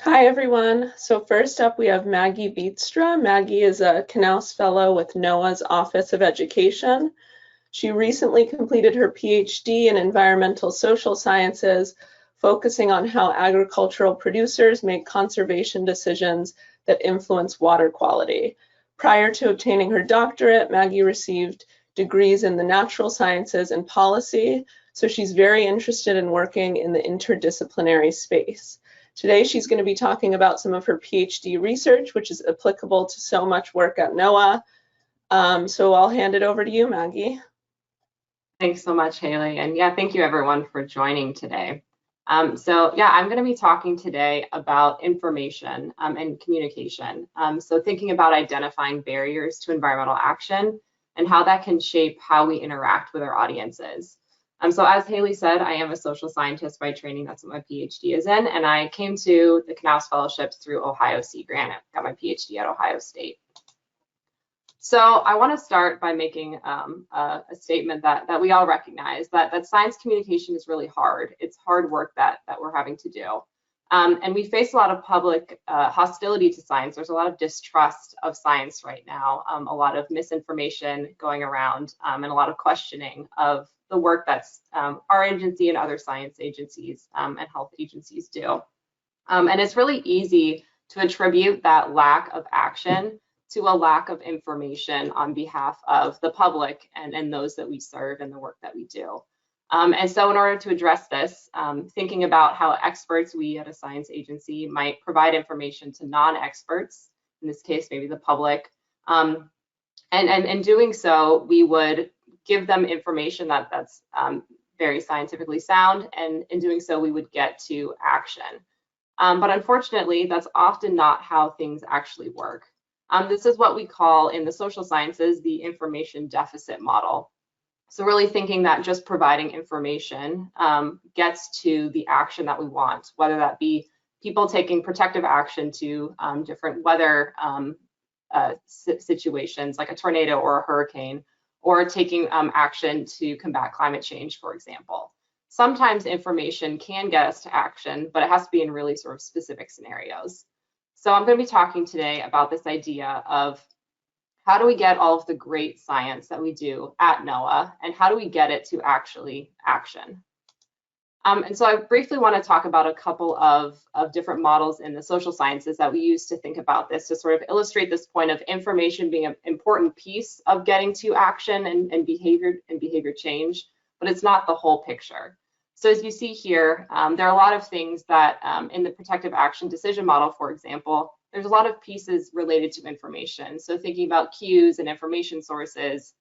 Hi, everyone. So first up, we have Maggie Beetstra. Maggie is a Knauss Fellow with NOAA's Office of Education. She recently completed her PhD in environmental social sciences, focusing on how agricultural producers make conservation decisions that influence water quality. Prior to obtaining her doctorate, Maggie received degrees in the natural sciences and policy, so she's very interested in working in the interdisciplinary space. Today, she's going to be talking about some of her PhD research, which is applicable to so much work at NOAA. So I'll hand it over to you, Maggie. Thanks so much, Haley. And yeah, thank you everyone for joining today. I'm going to be talking today about information and communication. So thinking about identifying barriers to environmental action and how that can shape how we interact with our audiences. So as Haley said, I am a social scientist by training. That's what my PhD is in. And I came to the Knauss Fellowships through Ohio Sea Grant. I got my PhD at Ohio State. So I want to start by making a statement that we all recognize that science communication is really hard. It's hard work that we're having to do. And we face a lot of public hostility to science. There's a lot of distrust of science right now, a lot of misinformation going around, and a lot of questioning of the work that's our agency and other science agencies and health agencies do. And it's really easy to attribute that lack of action to a lack of information on behalf of the public and those that we serve and the work that we do. And so in order to address this, thinking about how experts, we at a science agency, might provide information to non-experts, in this case, maybe the public, and in doing so, we would give them information that's very scientifically sound, and in doing so, we would get to action. But unfortunately, that's often not how things actually work. This is what we call in the social sciences the information deficit model. So really thinking that just providing information gets to the action that we want, whether that be people taking protective action to different weather situations like a tornado or a hurricane, or taking action to combat climate change, for example. Sometimes information can get us to action, but it has to be in really sort of specific scenarios. So I'm going to be talking today about this idea of how do we get all of the great science that we do at NOAA, and how do we get it to actually action? And so I briefly want to talk about a couple of different models in the social sciences that we use to think about this, to sort of illustrate this point of information being an important piece of getting to action and behavior change, but it's not the whole picture. So as you see here, there are a lot of things that in the protective action decision model, for example, there's a lot of pieces related to information. So thinking about cues and information sources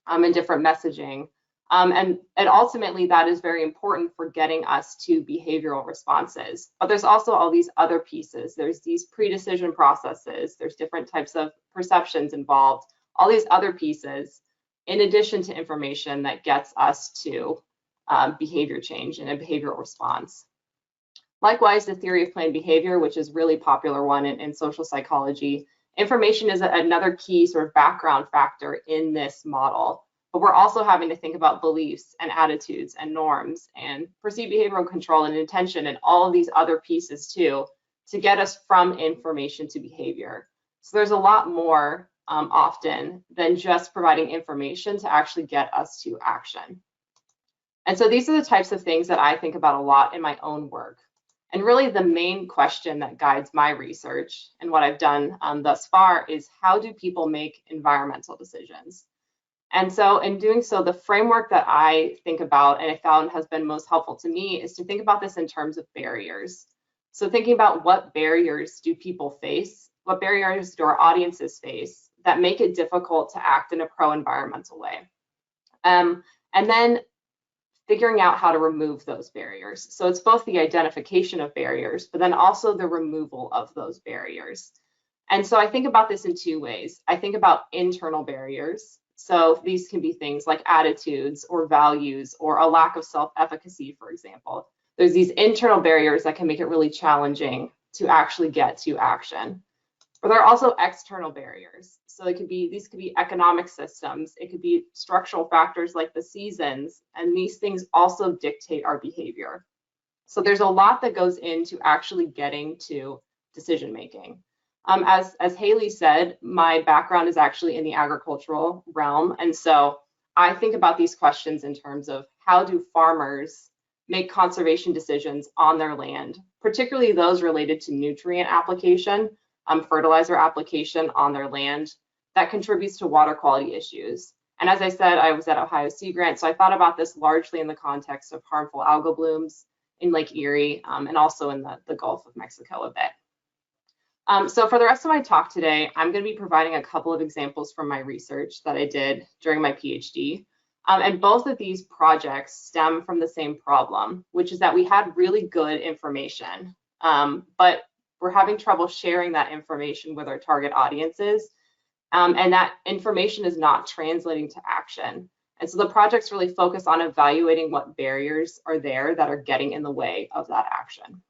and different messaging. And ultimately, that is very important for getting us to behavioral responses. But there's also all these other pieces. There's these pre-decision processes. There's different types of perceptions involved, all these other pieces, in addition to information that gets us to behavior change and a behavioral response. Likewise, the theory of planned behavior, which is a really popular one in social psychology, information is another key sort of background factor in this model. But we're also having to think about beliefs and attitudes and norms and perceived behavioral control and intention and all of these other pieces too, to get us from information to behavior. So there's a lot more often than just providing information to actually get us to action. And so these are the types of things that I think about a lot in my own work. And really the main question that guides my research and what I've done thus far is, how do people make environmental decisions? And so in doing so, the framework that I think about and I found has been most helpful to me is to think about this in terms of barriers. So thinking about what barriers do people face, what barriers do our audiences face that make it difficult to act in a pro-environmental way. And then figuring out how to remove those barriers. So it's both the identification of barriers, but then also the removal of those barriers. And so I think about this in two ways. I think about internal barriers. So these can be things like attitudes or values or a lack of self-efficacy, for example. There's these internal barriers that can make it really challenging to actually get to action. But there are also external barriers. So these could be economic systems, it could be structural factors like the seasons, and these things also dictate our behavior. So there's a lot that goes into actually getting to decision making. As Haley said, my background is actually in the agricultural realm. And so I think about these questions in terms of how do farmers make conservation decisions on their land, particularly those related to nutrient application, fertilizer application on their land that contributes to water quality issues. And as I said, I was at Ohio Sea Grant, so I thought about this largely in the context of harmful algal blooms in Lake Erie and also in the Gulf of Mexico a bit. So for the rest of my talk today, I'm going to be providing a couple of examples from my research that I did during my PhD. And both of these projects stem from the same problem, which is that we had really good information, but we're having trouble sharing that information with our target audiences. And that information is not translating to action. And so the projects really focus on evaluating what barriers are there that are getting in the way of that action.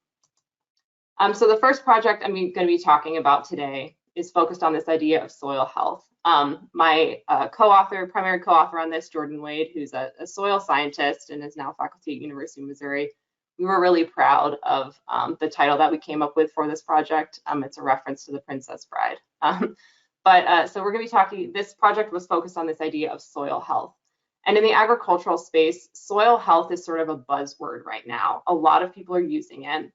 So the first project I'm going to be talking about today is focused on this idea of soil health. My primary co-author on this, Jordan Wade, who's a soil scientist and is now faculty at University of Missouri, we were really proud of the title that we came up with for this project. It's a reference to The Princess Bride. So we're going to be talking, this project was focused on this idea of soil health. And in the agricultural space, soil health is sort of a buzzword right now. A lot of people are using it.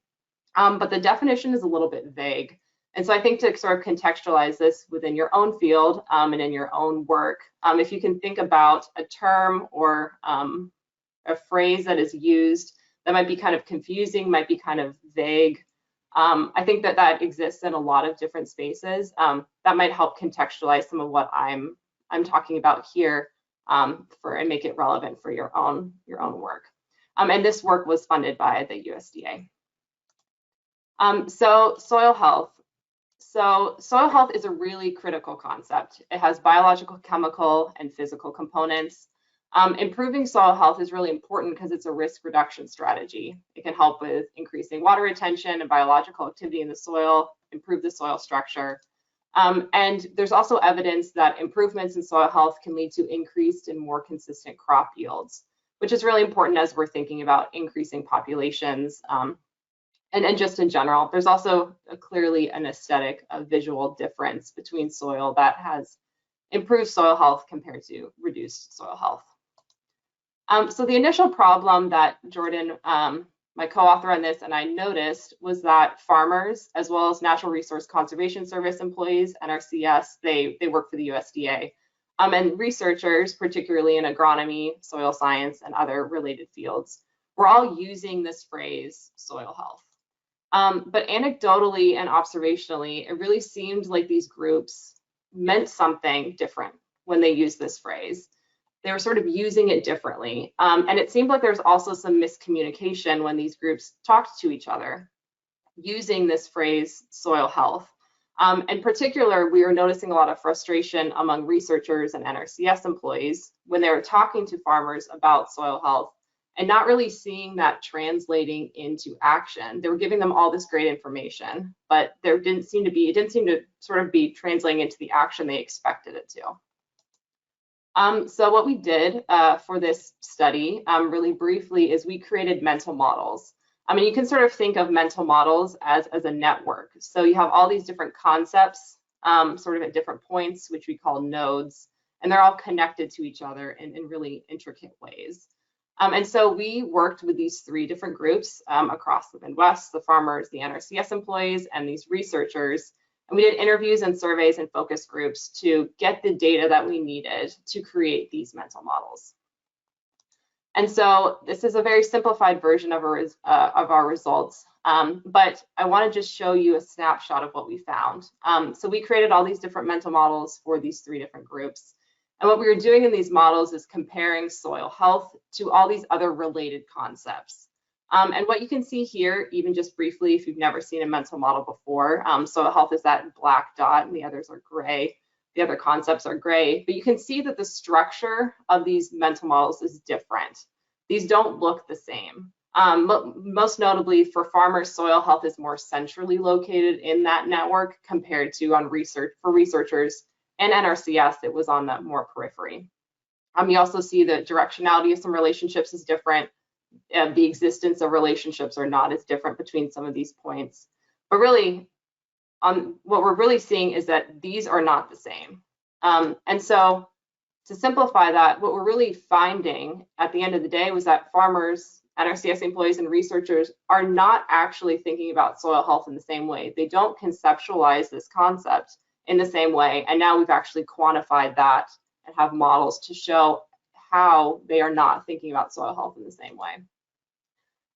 But the definition is a little bit vague. And so I think to sort of contextualize this within your own field and in your own work, if you can think about a term or a phrase that is used that might be kind of confusing, might be kind of vague, I think that exists in a lot of different spaces. That might help contextualize some of what I'm talking about here and make it relevant for your own work. And this work was funded by the USDA. So soil health. So soil health is a really critical concept. It has biological, chemical, and physical components. Improving soil health is really important because it's a risk reduction strategy. It can help with increasing water retention and biological activity in the soil, improve the soil structure. And there's also evidence that improvements in soil health can lead to increased and more consistent crop yields, which is really important as we're thinking about increasing populations. And just in general, there's also clearly an aesthetic, a visual difference between soil that has improved soil health compared to reduced soil health. So the initial problem that Jordan, my co-author on this, and I noticed was that farmers, as well as Natural Resource Conservation Service employees, NRCS, they work for the USDA, and researchers, particularly in agronomy, soil science, and other related fields, were all using this phrase, soil health. But anecdotally and observationally, it really seemed like these groups meant something different when they used this phrase. They were sort of using it differently. And it seemed like there's also some miscommunication when these groups talked to each other using this phrase, soil health. In particular, we were noticing a lot of frustration among researchers and NRCS employees when they were talking to farmers about soil health and not really seeing that translating into action. They were giving them all this great information, but it didn't seem to sort of be translating into the action they expected it to. So what we did for this study, really briefly, is we created mental models. I mean, you can sort of think of mental models as a network. So you have all these different concepts sort of at different points, which we call nodes, and they're all connected to each other in really intricate ways. And so we worked with these three different groups across the Midwest, the farmers, the NRCS employees, and these researchers. And we did interviews and surveys and focus groups to get the data that we needed to create these mental models. And so this is a very simplified version of our results, but I want to just show you a snapshot of what we found. So we created all these different mental models for these three different groups. And what we were doing in these models is comparing soil health to all these other related concepts. And what you can see here, even just briefly, if you've never seen a mental model before, soil health is that black dot and the others are gray. The other concepts are gray, but you can see that the structure of these mental models is different. These don't look the same. Most notably for farmers, soil health is more centrally located in that network compared to for researchers and NRCS, it was on the more periphery. You also see the directionality of some relationships is different. the existence of relationships are not as different between some of these points. But really, what we're really seeing is that these are not the same. And so to simplify that, what we're really finding at the end of the day was that farmers, NRCS employees, and researchers are not actually thinking about soil health in the same way. They don't conceptualize this concept in the same way. And now we've actually quantified that and have models to show how they are not thinking about soil health in the same way.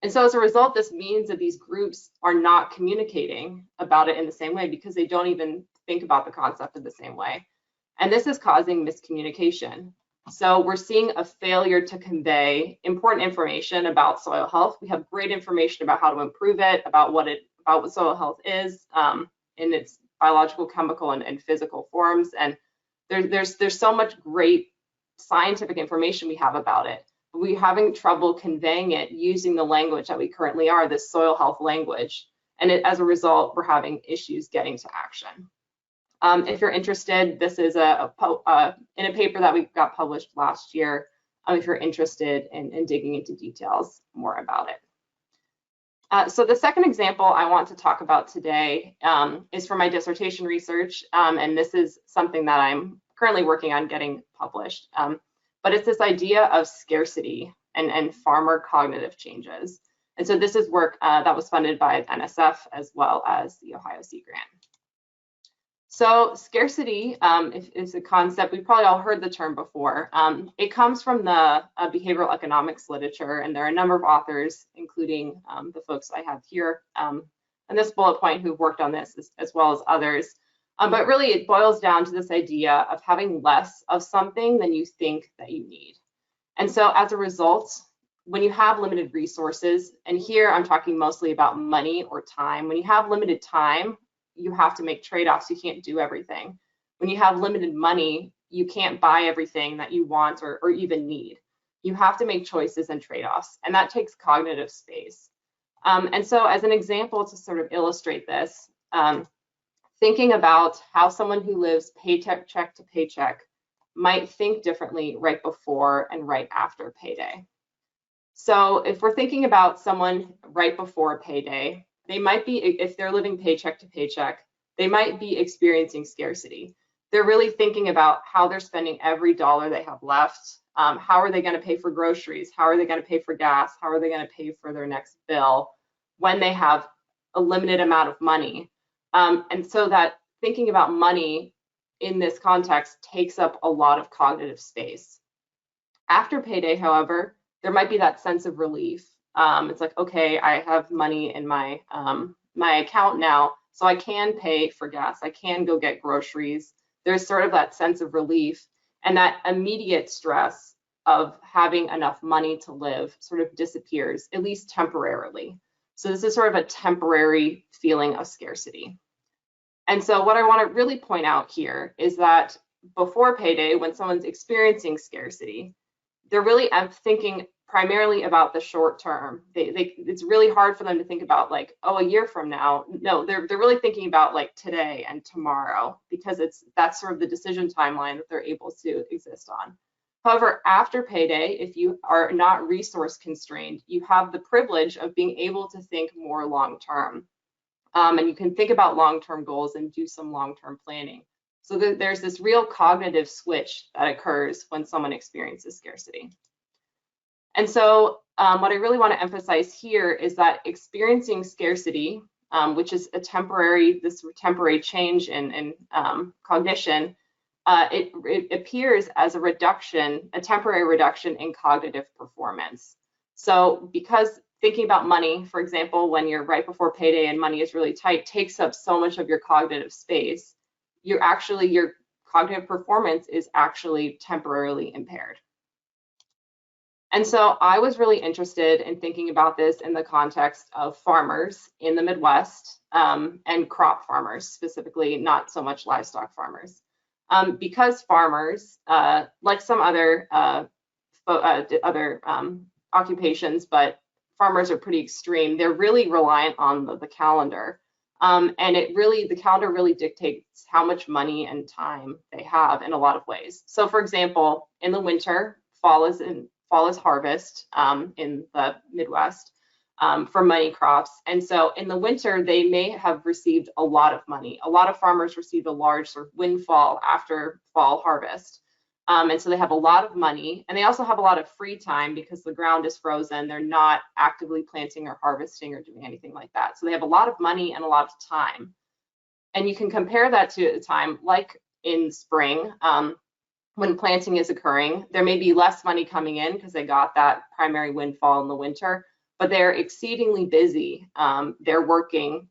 And so as a result, this means that these groups are not communicating about it in the same way because they don't even think about the concept in the same way. And this is causing miscommunication. So we're seeing a failure to convey important information about soil health. We have great information about how to improve it, about what soil health is in its biological, chemical, and physical forms. And there's so much great scientific information we have about it. We're having trouble conveying it using the language that we currently are, this soil health language. And as a result, we're having issues getting to action. If you're interested, this is in a paper that we got published last year, if you're interested in digging into details more about it. So the second example I want to talk about today is from my dissertation research, and this is something that I'm currently working on getting published. But it's this idea of scarcity and farmer cognitive changes. And so this is work that was funded by NSF as well as the Ohio Sea Grant. So scarcity is a concept, we've probably all heard the term before. It comes from the behavioral economics literature, and there are a number of authors, including the folks I have here and this bullet point who've worked on this as well as others. But really it boils down to this idea of having less of something than you think that you need. And so as a result, when you have limited resources, and here I'm talking mostly about money or time, when you have limited time, you have to make trade-offs. You can't do everything. When you have limited money, you can't buy everything that you want or even need. You have to make choices and trade-offs, and that takes cognitive space. And so as an example to sort of illustrate this, thinking about how someone who lives paycheck to paycheck might think differently right before and right after payday. So if we're thinking about someone right before payday, they might be, if they're living paycheck to paycheck, they might be experiencing scarcity. They're really thinking about how they're spending every dollar they have left. How are they going to pay for groceries? How are they going to pay for gas? How are they going to pay for their next bill when they have a limited amount of money? And so that thinking about money in this context takes up a lot of cognitive space. After payday, however, there might be that sense of relief. It's like, okay, I have money in my account now, so I can pay for gas. I can go get groceries. There's sort of that sense of relief, and that immediate stress of having enough money to live sort of disappears, at least temporarily. So this is sort of a temporary feeling of scarcity. And so what I want to really point out here is that before payday, when someone's experiencing scarcity, they're really thinking primarily about the short term. It's really hard for them to think about like, oh, a year from now. No, they're really thinking about like today and tomorrow, because that's sort of the decision timeline that they're able to exist on. However, after payday, if you are not resource constrained, you have the privilege of being able to think more long term. And you can think about long-term goals and do some long-term planning. So there's this real cognitive switch that occurs when someone experiences scarcity. And so what I really want to emphasize here is that experiencing scarcity, which is this temporary change in cognition, it appears as a temporary reduction in cognitive performance. So because thinking about money, for example, when you're right before payday and money is really tight, takes up so much of your cognitive space, your cognitive performance is actually temporarily impaired. And so I was really interested in thinking about this in the context of farmers in the Midwest and crop farmers specifically, not so much livestock farmers. Because farmers, like some other occupations, but farmers are pretty extreme. They're really reliant on the calendar. And the calendar really dictates how much money and time they have in a lot of ways. So for example, in the winter, fall is in fall is harvest in the Midwest for money crops. And so in the winter, they may have received a lot of money. A lot of farmers received a large sort of windfall after fall harvest. And so they have a lot of money, and they also have a lot of free time because the ground is frozen. They're not actively planting or harvesting or doing anything like that. So they have a lot of money and a lot of time. And you can compare that to a time like in spring, when planting is occurring. There may be less money coming in because they got that primary windfall in the winter, but they're exceedingly busy. They're working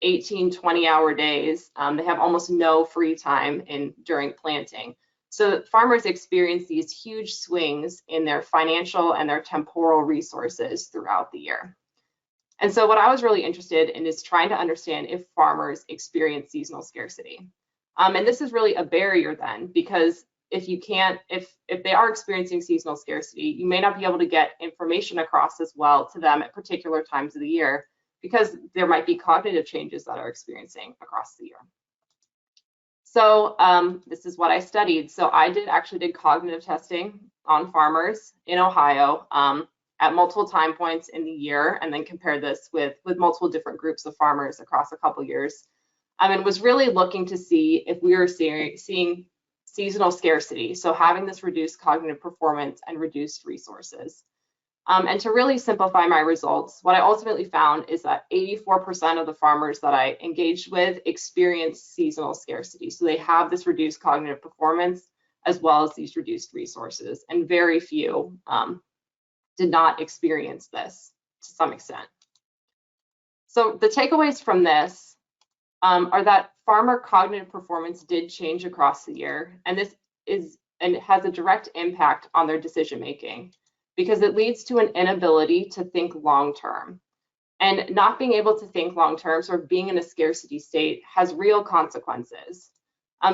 18, 20-hour days. They have almost no free time during planting. So farmers experience these huge swings in their financial and their temporal resources throughout the year. And so what I was really interested in is trying to understand if farmers experience seasonal scarcity. And this is really a barrier then, because if they are experiencing seasonal scarcity, you may not be able to get information across as well to them at particular times of the year, because there might be cognitive changes that are experiencing across the year. So this is what I studied. So I actually did cognitive testing on farmers in Ohio at multiple time points in the year, and then compared this with multiple different groups of farmers across a couple years. And was really looking to see if we were seeing seasonal scarcity, so having this reduced cognitive performance and reduced resources. And to really simplify my results, what I ultimately found is that 84% of the farmers that I engaged with experienced seasonal scarcity. So they have this reduced cognitive performance as well as these reduced resources, and very few did not experience this to some extent. So the takeaways from this are that farmer cognitive performance did change across the year, and this has a direct impact on their decision making, because it leads to an inability to think long term. And not being able to think long term, or being in a scarcity state, has real consequences.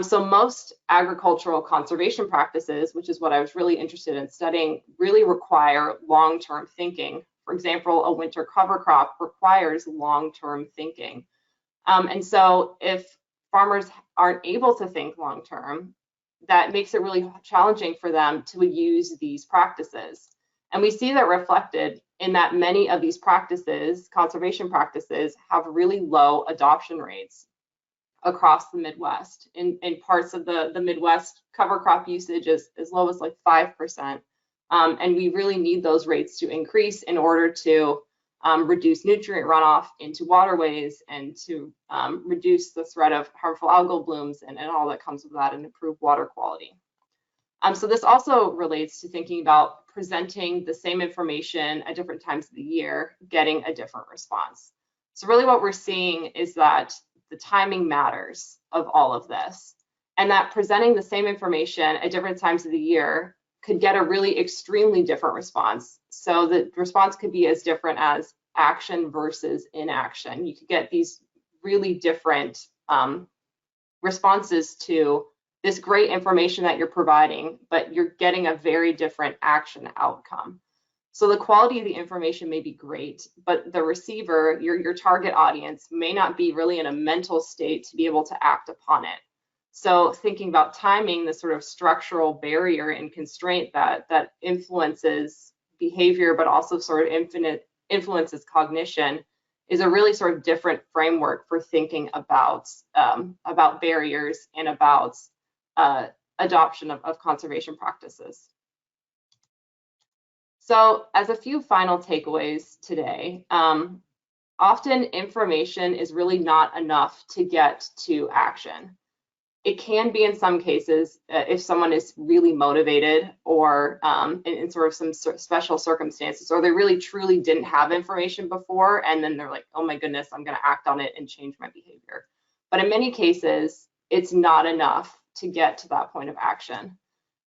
So most agricultural conservation practices, which is what I was really interested in studying, really require long-term thinking. For example, a winter cover crop requires long-term thinking. And so if farmers aren't able to think long-term, that makes it really challenging for them to use these practices. And we see that reflected in that many of these practices, conservation practices, have really low adoption rates across the Midwest. In parts of the Midwest, cover crop usage is as low as like 5%. And we really need those rates to increase in order to reduce nutrient runoff into waterways and to reduce the threat of harmful algal blooms and all that comes with that, and improve water quality. So this also relates to thinking about presenting the same information at different times of the year, getting a different response. So really what we're seeing is that the timing matters of all of this, and that presenting the same information at different times of the year could get a really extremely different response. So the response could be as different as action versus inaction. You could get these really different responses to this great information that you're providing, but you're getting a very different action outcome. So the quality of the information may be great, but the receiver, your target audience, may not be really in a mental state to be able to act upon it. So thinking about timing, the sort of structural barrier and constraint that influences behavior, but also sort of influences cognition, is a really sort of different framework for thinking about barriers and about adoption of conservation practices. So as a few final takeaways today, often information is really not enough to get to action. It can be in some cases if someone is really motivated, or in sort of some special circumstances, or they really truly didn't have information before, and then they're like, oh my goodness, I'm going to act on it and change my behavior. But in many cases, it's not enough to get to that point of action.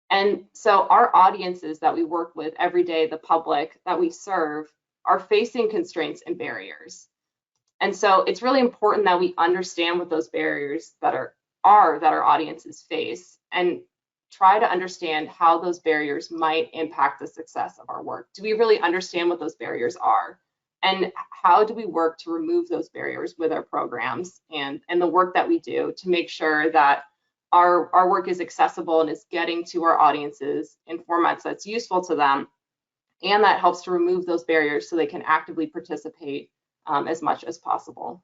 And so our audiences that we work with every day, the public that we serve, are facing constraints and barriers. And so it's really important that we understand what those barriers that our audiences face, and try to understand how those barriers might impact the success of our work. Do we really understand what those barriers are? And how do we work to remove those barriers with our programs and the work that we do to make sure that our work is accessible and is getting to our audiences in formats that's useful to them, and that helps to remove those barriers so they can actively participate as much as possible.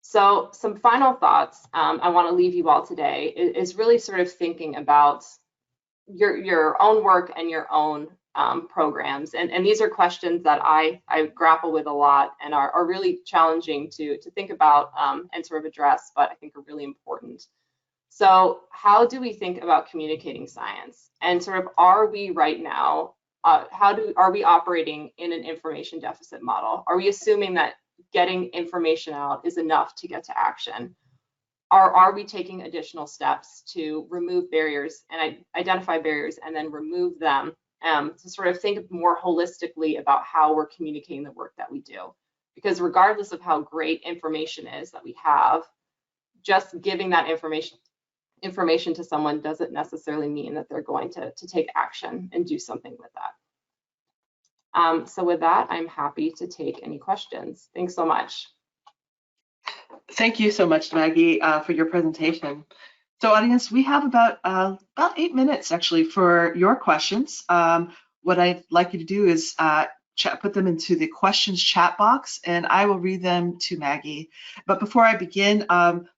So some final thoughts I want to leave you all today is really sort of thinking about your own work and your own programs. And these are questions that I grapple with a lot and are really challenging to think about and sort of address, but I think are really important. So how do we think about communicating science? And sort of are we right now, are we operating in an information deficit model? Are we assuming that getting information out is enough to get to action? Are we taking additional steps to remove barriers and identify barriers and then remove them to sort of think more holistically about how we're communicating the work that we do? Because regardless of how great information is that we have, just giving that information to someone doesn't necessarily mean that they're going to take action and do something with that. So with that, I'm happy to take any questions. Thanks so much. Thank you so much, Maggie, for your presentation. So audience, we have about 8 minutes actually for your questions. What I'd like you to do is put them into the questions chat box and I will read them to Maggie. But before I begin,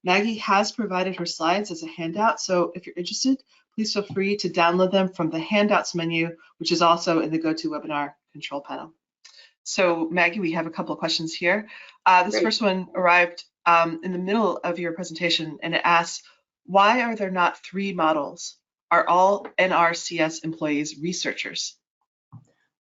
Maggie has provided her slides as a handout. So if you're interested, please feel free to download them from the handouts menu, which is also in the GoToWebinar control panel. So Maggie, we have a couple of questions here. This Great. first one arrived in the middle of your presentation and it asks, why are there not 3 models? Are all NRCS employees researchers?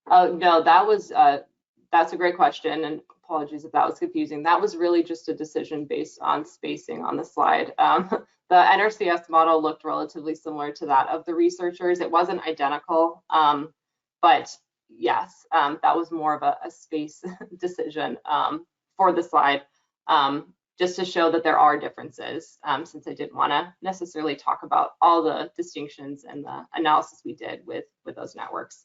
Oh, no, that's a great question, and apologies if that was confusing. That was really just a decision based on spacing on the slide. The NRCS model looked relatively similar to that of the researchers. It wasn't identical, but yes, that was more of a space decision for the slide, just to show that there are differences, since I didn't want to necessarily talk about all the distinctions and the analysis we did with those networks.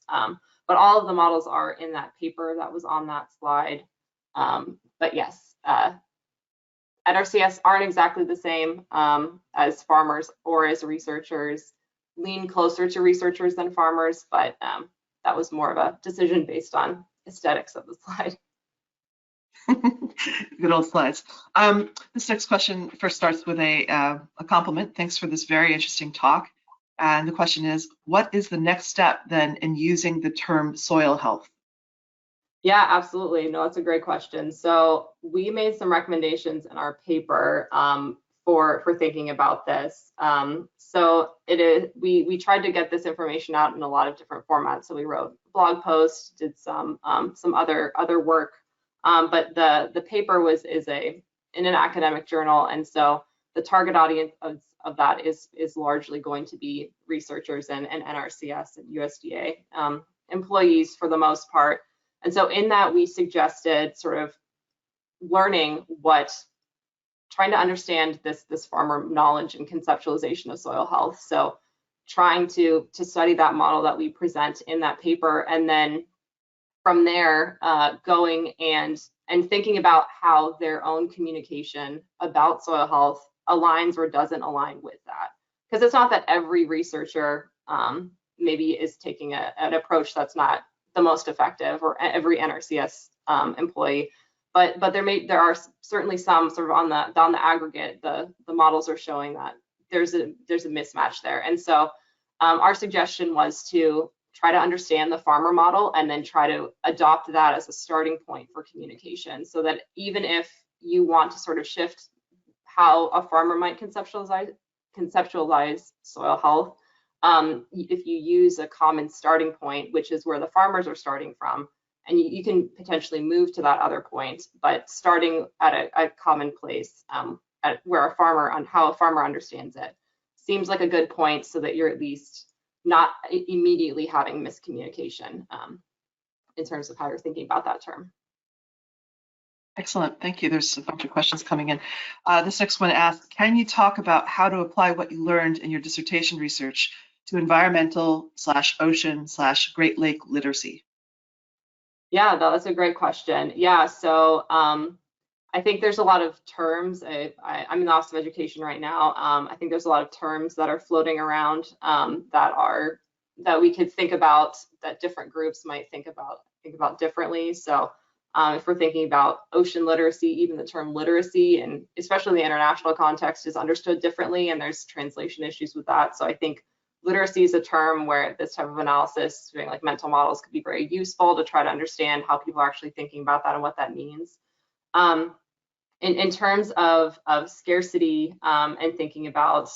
But all of the models are in that paper that was on that slide. But yes, NRCS aren't exactly the same as farmers or as researchers, lean closer to researchers than farmers, but that was more of a decision based on aesthetics of the slide. Good old slides. This next question first starts with a compliment. Thanks for this very interesting talk. And the question is, what is the next step then in using the term soil health? Yeah, absolutely. No, that's a great question. So we made some recommendations in our paper for thinking about this. So we tried to get this information out in a lot of different formats. So we wrote blog posts, did some other work. But the paper is in an academic journal, and so the target audience of that is largely going to be researchers and NRCS and USDA employees for the most part. And so in that we suggested sort of trying to understand this farmer knowledge and conceptualization of soil health. So trying to study that model that we present in that paper, and then from there, going and thinking about how their own communication about soil health aligns or doesn't align with that. Because it's not that every researcher maybe is taking an approach that's not the most effective, or every NRCS employee, but there are certainly some sort of on the aggregate, the models are showing that there's a mismatch there. And so our suggestion was to try to understand the farmer model and then try to adopt that as a starting point for communication, so that even if you want to sort of shift how a farmer might conceptualize soil health, if you use a common starting point, which is where the farmers are starting from, and you can potentially move to that other point, but starting at a common place at where how a farmer understands it seems like a good point, so that you're at least not immediately having miscommunication in terms of how you're thinking about that term. Excellent, thank you. There's a bunch of questions coming in. This next one asks, can you talk about how to apply what you learned in your dissertation research to environmental/ocean/Great Lake literacy? Yeah, that's a great question. Yeah, so I think there's a lot of terms. I'm in the Office of Education right now. I think there's a lot of terms that are floating around that are that we could think about, that different groups might think about differently. So if we're thinking about ocean literacy, even the term literacy, and especially in the international context, is understood differently, and there's translation issues with that. So I think literacy is a term where this type of analysis, doing like mental models, could be very useful to try to understand how people are actually thinking about that and what that means. In terms of scarcity and thinking about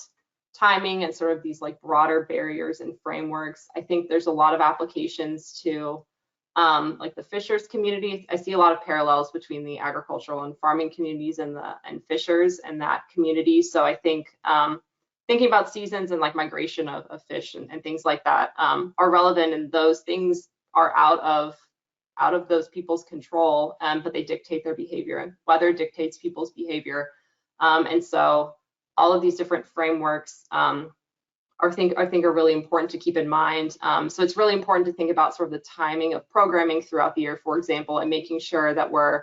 timing and sort of these like broader barriers and frameworks, I think there's a lot of applications to like the fishers community. I see a lot of parallels between the agricultural and farming communities and fishers and that community. So I think thinking about seasons and like migration of fish and things like that are relevant, and those things are out of those people's control, but they dictate their behavior, and weather dictates people's behavior. And so all of these different frameworks I think are really important to keep in mind. So it's really important to think about sort of the timing of programming throughout the year, for example, and making sure that we're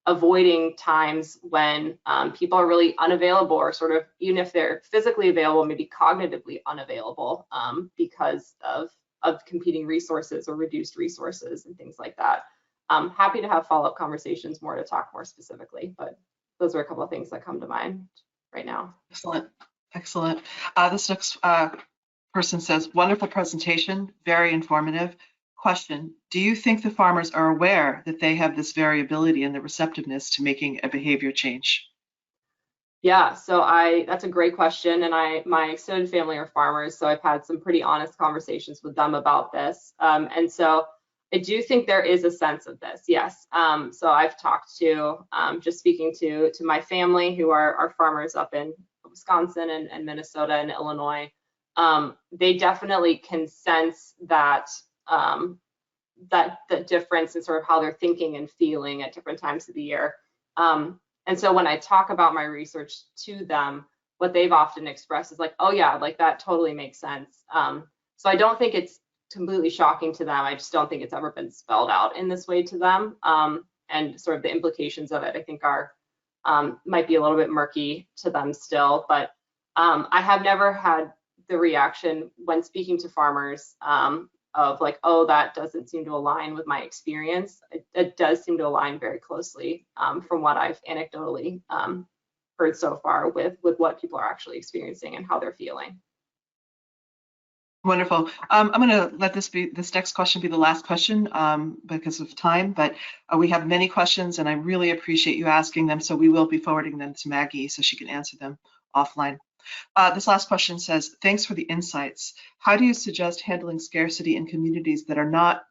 avoiding times when people are really unavailable, or sort of, even if they're physically available, maybe cognitively unavailable because of competing resources or reduced resources and things like that. I'm happy to have follow-up conversations more to talk more specifically, but those are a couple of things that come to mind right now. Excellent. Excellent. This next person says, wonderful presentation, very informative. Question, do you think the farmers are aware that they have this variability in the receptiveness to making a behavior change? Yeah, so that's a great question, and my extended family are farmers, so I've had some pretty honest conversations with them about this. And so I do think there is a sense of this, yes. So I've talked to, just speaking to my family who are farmers up in Wisconsin and Minnesota and Illinois. They definitely can sense that the difference in sort of how they're thinking and feeling at different times of the year. And so when I talk about my research to them, what they've often expressed is like, oh yeah, like that totally makes sense. So I don't think it's completely shocking to them. I just don't think it's ever been spelled out in this way to them. And sort of the implications of it, I think, are might be a little bit murky to them still. But I have never had the reaction when speaking to farmers of like, oh, that doesn't seem to align with my experience. It does seem to align very closely from what I've anecdotally heard so far with what people are actually experiencing and how they're feeling. Wonderful. I'm going to let this next question be the last question because of time, but we have many questions and I really appreciate you asking them, so we will be forwarding them to Maggie so she can answer them offline. This last question says, thanks for the insights. How do you suggest handling scarcity in communities that are not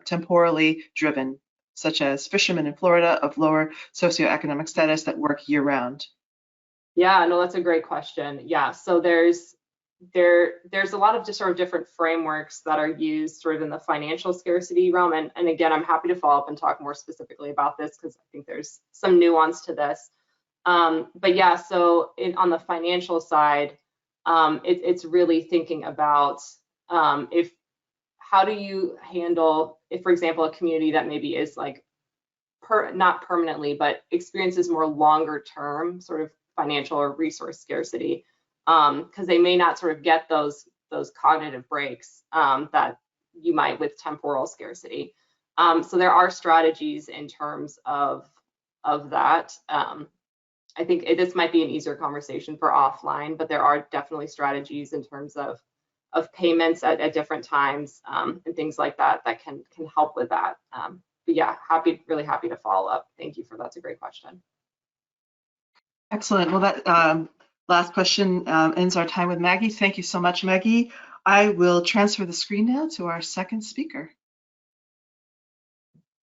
temporally driven, such as fishermen in Florida of lower socioeconomic status that work year-round? Yeah, no, that's a great question. Yeah, so there's a lot of just sort of different frameworks that are used sort of in the financial scarcity realm. And again, I'm happy to follow up and talk more specifically about this because I think there's some nuance to this. But yeah, so on the financial side, it's really thinking about how do you handle, if, for example, a community that maybe is like not permanently, but experiences more longer term sort of financial or resource scarcity, because they may not sort of get those cognitive breaks that you might with temporal scarcity. So there are strategies in terms of that. I think this might be an easier conversation for offline, but there are definitely strategies in terms of payments at different times and things like that that can help with that. But yeah, really happy to follow up. Thank you for that. That's a great question. Excellent. Well, that last question ends our time with Maggie. Thank you so much, Maggie. I will transfer the screen now to our second speaker.